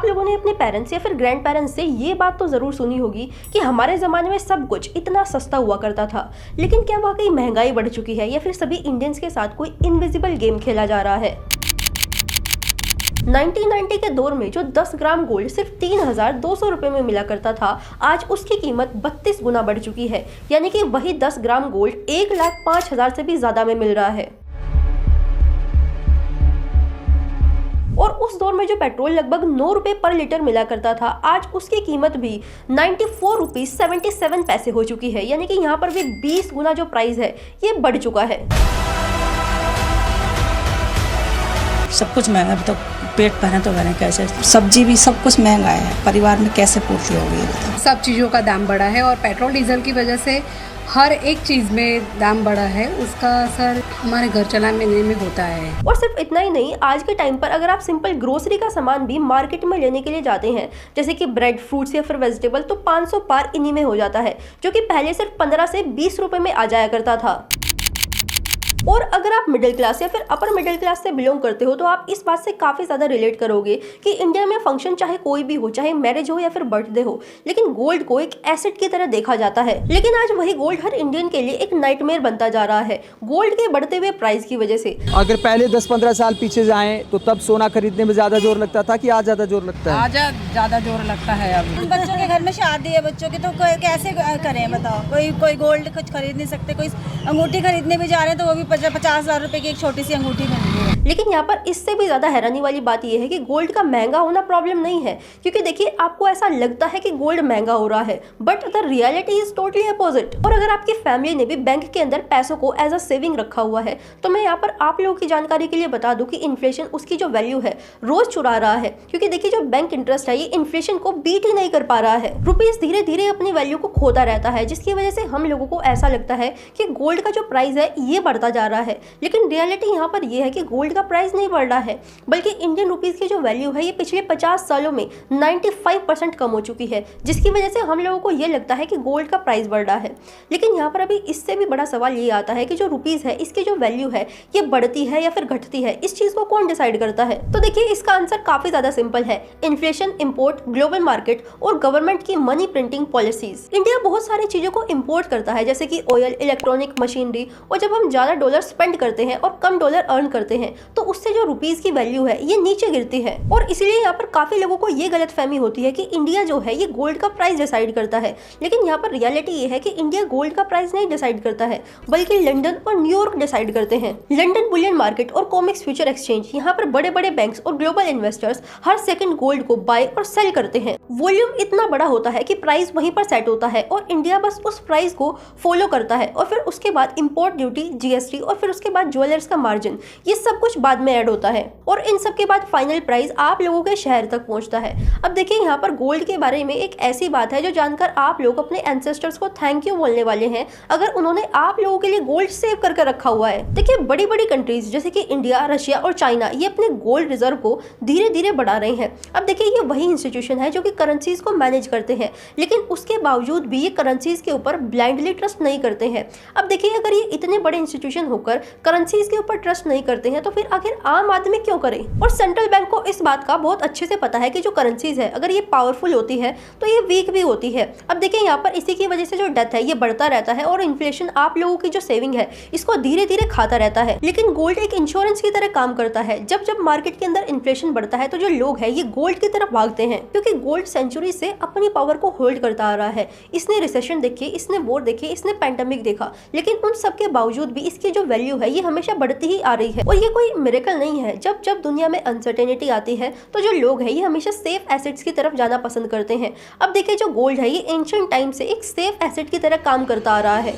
आप लोगों ने अपने पेरेंट्स या फिर ग्रैंड पेरेंट्स से ये बात तो जरूर सुनी होगी कि हमारे जमाने में सब कुछ इतना सस्ता हुआ करता था। लेकिन क्या वाकई महंगाई बढ़ चुकी है या फिर सभी इंडियंस के साथ कोई इनविजिबल गेम खेला जा रहा है? 1990 के दौर में जो 10 ग्राम गोल्ड सिर्फ 3,200 रुपए में मिला करता था, आज उसकी कीमत 32 गुना बढ़ चुकी है। यानी कि वही 10 ग्राम गोल्ड 1,05,000 से भी ज्यादा में मिल रहा है। और उस दौर में जो पेट्रोल लगभग 9 रुपए पर लीटर मिला करता था, आज उसकी कीमत भी 94 रुपीज 77 पैसे हो चुकी है। यानी कि यहाँ पर भी 20 गुना जो प्राइस है ये बढ़ चुका है। सब कुछ महंगा, तो पेट भरे तो भरे कैसे, सब्जी भी सब कुछ महंगा है, परिवार में कैसे पूर्ति होगी? सब चीज़ों का दाम बढ़ा है और पेट्रोल डीजल की वजह से हर एक चीज़ में दाम बढ़ा है, उसका असर हमारे घर चलाने में होता है। और सिर्फ इतना ही नहीं, आज के टाइम पर अगर आप सिंपल ग्रोसरी का सामान भी मार्केट में लेने के लिए जाते हैं, जैसे कि ब्रेड, फ्रूट्स या फिर वेजिटेबल, तो 500 पार इन्हीं में हो जाता है, जो कि पहले सिर्फ 15 से 20 रुपए में आ जाया करता था। और अगर आप मिडिल क्लास या फिर अपर मिडिल क्लास से बिलोंग करते हो तो आप इस बात से काफी ज्यादा रिलेट करोगे कि इंडिया में फंक्शन चाहे कोई भी हो, चाहे मैरिज हो या फिर बर्थडे हो, लेकिन गोल्ड को एक एसेट की तरह देखा जाता है। लेकिन आज वही गोल्ड हर इंडियन के लिए एक नाइटमेयर बनता जा रहा है, गोल्ड के बढ़ते हुए प्राइस की वजह से। अगर पहले 10-15 साल पीछे जाएं तो तब सोना खरीदने में ज्यादा जोर लगता था कि आज ज्यादा जोर लगता है? आज ज्यादा जोर लगता है। अब बच्चों के घर में शादी है, बच्चों की तो कैसे करें बताओ? कोई गोल्ड कुछ खरीद नहीं सकते, कोई अंगूठी खरीदने भी जा रहे हैं तो वो भी 50,000 रुपए की एक छोटी सी अंगूठी मिल रही है। लेकिन यहाँ पर इससे भी ज्यादा हैरानी वाली बात यह है कि गोल्ड का महंगा होना प्रॉब्लम नहीं है, क्योंकि देखिए आपको ऐसा लगता है कि गोल्ड महंगा हो रहा है, but the reality is totally opposite. और अगर आपकी फैमिली ने भी बैंक के अंदर पैसों को एज अ सेविंग रखा हुआ है, तो मैं यहाँ पर आप लोगों की जानकारी के लिए बता दूं कि इन्फ्लेशन उसकी जो वैल्यू है रोज चुरा रहा है, क्योंकि देखिए जो बैंक इंटरेस्ट है ये इन्फ्लेशन को बीट ही नहीं कर पा रहा है। रुपीज धीरे धीरे अपनी वैल्यू को खोता रहता है, जिसकी वजह से हम लोगों को ऐसा लगता है कि गोल्ड का जो प्राइस है ये बढ़ता जा रहा है। लेकिन रियलिटी यहाँ पर यह है कि गोल्ड का प्राइस नहीं बढ़ रहा है, बल्कि इंडियन रुपीस की जो वैल्यू है ये पिछले 50 सालों में 95% कम हो चुकी है, जिसकी वजह से हम लोगों को ये लगता है कि गोल्ड का प्राइस बढ़ रहा है। लेकिन यहाँ पर अभी इससे भी बड़ा सवाल ये आता है कि जो रुपीस है इसकी जो वैल्यू है ये बढ़ती है या फिर घटती है, इस चीज को कौन डिसाइड करता है? तो देखिए इसका आंसर काफी ज्यादा सिंपल है, इन्फ्लेशन, इंपोर्ट, ग्लोबल मार्केट और गवर्नमेंट की मनी प्रिंटिंग पॉलिसीज। इंडिया बहुत सारी चीजों को इंपोर्ट करता है, जैसे कि ऑयल, इलेक्ट्रॉनिक मशीनरी, और जब हम ज्यादा डॉलर स्पेंड करते हैं और कम डॉलर अर्न करते हैं तो उससे जो रुपीस की वैल्यू है ये नीचे गिरती है। और इसलिए यहाँ पर काफी लोगों को ये गलतफहमी होती है कि इंडिया जो है ये गोल्ड का प्राइस डिसाइड करता है। लेकिन यहाँ पर रियलिटी ये है कि इंडिया गोल्ड का प्राइस नहीं डिसाइड करता है, बल्कि लंदन और न्यूयॉर्क डिसाइड करते हैं। लंदन बुलियन मार्केट और कॉमेक्स फ्यूचर एक्सचेंज, यहाँ पर बड़े बड़े बैंक्स और ग्लोबल इन्वेस्टर्स हर सेकंड गोल्ड को बाय और सेल करते हैं। वॉल्यूम इतना बड़ा होता है कि प्राइस वहीं पर सेट होता है और इंडिया बस उस प्राइस को फॉलो करता है, और फिर उसके बाद इंपोर्ट ड्यूटी, जीएसटी और फिर उसके बाद ज्वेलर्स का मार्जिन, ये सब कुछ बाद में ऐड होता है और इन सब के बाद फाइनल प्राइस आप लोगों के शहर तक पहुंचता है। अब देखिए यहाँ पर गोल्ड के बारे में एक ऐसी बात है जो जानकर आप लोग अपने एंसेस्टर्स को थैंक यू बोलने वाले हैं, अगर उन्होंने आप लोगों के लिए गोल्ड सेव करके रखा हुआ है। देखिए बड़ी बड़ी कंट्रीज जैसे कि इंडिया, रशिया और चाइना ये अपने गोल्ड रिजर्व को धीरे धीरे बढ़ा रहे हैं। अब देखिए ये वही इंस्टीट्यूशन है जो कि करेंसीज को मैनेज करते हैं, लेकिन उसके बावजूद भी ये करेंसीज के ऊपर ब्लाइंडली ट्रस्ट नहीं करते हैं। अब देखिए अगर ये इतने बड़े इंस्टीट्यूशन होकर करेंसीज के ऊपर ट्रस्ट नहीं करते हैं तो फिर आखिर आम आदमी क्यों करे? और सेंट्रल बैंक को इस बात का बहुत अच्छे से पता है कि जो करेंसीज है अगर ये पावरफुल होती है तो ये वीक भी होती है। अब देखिए यहाँ पर इसी की वजह से जो डेथ है ये बढ़ता रहता है और इन्फ्लेशन आप लोगों की जो सेविंग है इसको धीरे धीरे खाता रहता है। लेकिन गोल्ड एक इंश्योरेंस की तरह काम करता है, जब जब मार्केट के अंदर इन्फ्लेशन बढ़ता है तो जो लोग है ये गोल्ड की तरफ भागते हैं, क्योंकि गोल्ड सेंचुरी से अपनी पावर को होल्ड करता आ रहा है। इसने रिसेशन देखी, इसने वॉर देखी, इसने पैंडेमिक देखा, लेकिन उन सब के बावजूद भी इसकी जो वैल्यू है ये हमेशा बढ़ती ही आ रही है। और ये कोई मिरेकल नहीं है, जब जब दुनिया में अनसर्टेनिटी आती है तो जो लोग हैं ये हमेशा सेफ एसेट्स की तरफ जाना पसंद करते हैं। अब देखिए जो गोल्ड है ये एंशिएंट टाइम से एक सेफ एसेट की तरह काम करता आ रहा है।